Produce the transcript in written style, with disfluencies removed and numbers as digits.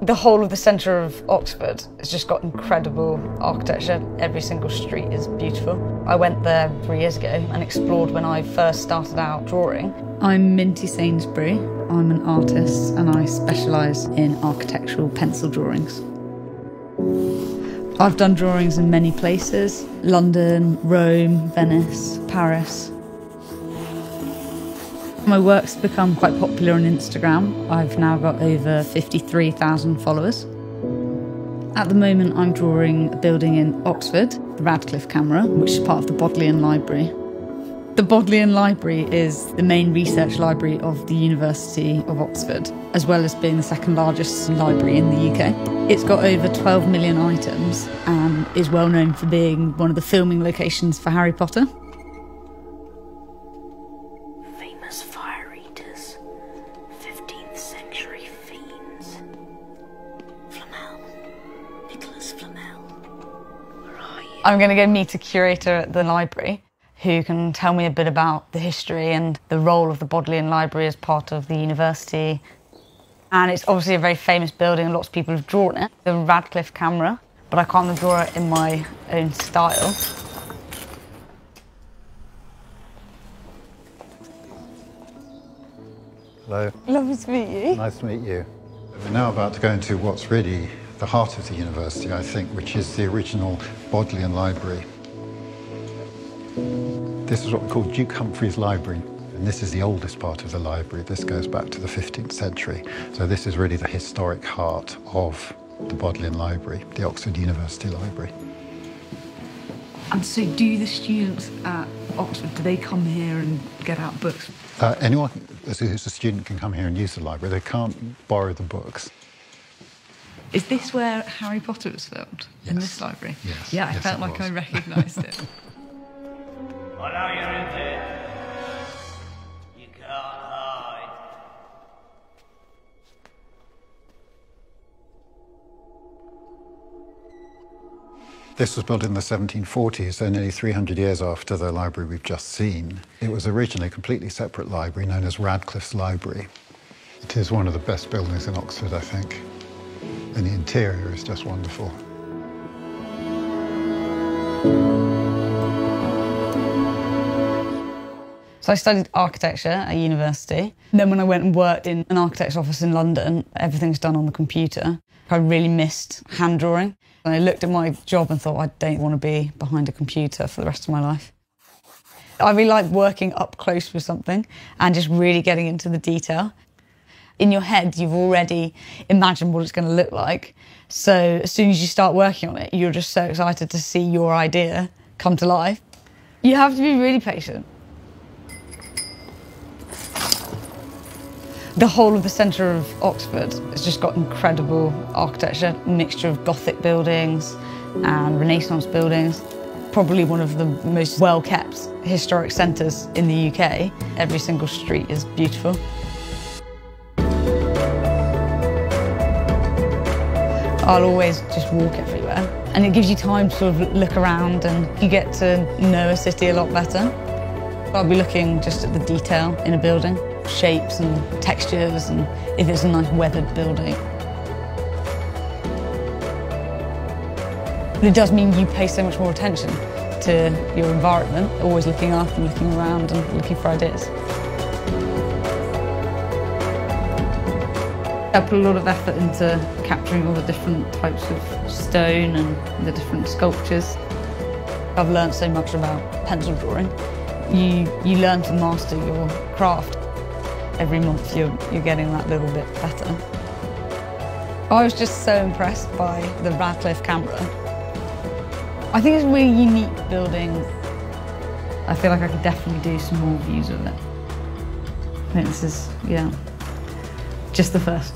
The whole of the centre of Oxford has just got incredible architecture. Every single street is beautiful. I went there 3 years ago and explored when I first started out drawing. I'm Minty Sainsbury. I'm an artist and I specialise in architectural pencil drawings. I've done drawings in many places: London, Rome, Venice, Paris. My work's become quite popular on Instagram. I've now got over 53,000 followers. At the moment, I'm drawing a building in Oxford, the Radcliffe Camera, which is part of the Bodleian Library. The Bodleian Library is the main research library of the University of Oxford, as well as being the second largest library in the UK. It's got over 12 million items and is well known for being one of the filming locations for Harry Potter. Famous fire eaters, 15th century fiends. Flamel, Nicholas Flamel, where are you? I'm going to go meet a curator at the library who can tell me a bit about the history and the role of the Bodleian Library as part of the university. And it's obviously a very famous building and lots of people have drawn it. The Radcliffe Camera, but I can't draw it in my own style. Hello. Lovely to meet you. Nice to meet you. We're now about to go into what's really the heart of the university, I think, which is the original Bodleian Library. This is what we call Duke Humphrey's Library, and this is the oldest part of the library. This goes back to the 15th century. So this is really the historic heart of the Bodleian Library, the Oxford University Library. And so do the students at Oxford, do they come here and get out books? Anyone who's a student can come here and use the library. They can't borrow the books. Is this where Harry Potter was filmed? Yes. In this library? Yes. Yeah, I Yes, felt it like was. I recognised it. I know you're in there. You can't hide. This was built in the 1740s, so nearly 300 years after the library we've just seen. It was originally a completely separate library known as Radcliffe's Library. It is one of the best buildings in Oxford, I think. And the interior is just wonderful. So I studied architecture at university. Then when I went and worked in an architect's office in London, everything's done on the computer. I really missed hand drawing. And I looked at my job and thought, I don't want to be behind a computer for the rest of my life. I really like working up close with something and just really getting into the detail. In your head, you've already imagined what it's going to look like. So as soon as you start working on it, you're just so excited to see your idea come to life. You have to be really patient. The whole of the centre of Oxford has just got incredible architecture, a mixture of Gothic buildings and Renaissance buildings. Probably one of the most well-kept historic centres in the UK. Every single street is beautiful. I'll always just walk everywhere, and it gives you time to sort of look around and you get to know a city a lot better. I'll be looking just at the detail in a building, shapes and textures, and if it's a nice weathered building. It does mean you pay so much more attention to your environment, always looking up and looking around and looking for ideas. I put a lot of effort into capturing all the different types of stone and the different sculptures. I've learned so much about pencil drawing. You learn to master your craft. Every month you're getting that little bit better. I was just so impressed by the Radcliffe Camera. I think it's a really unique building. I feel like I could definitely do some more views of it. I think this is, yeah, just the first.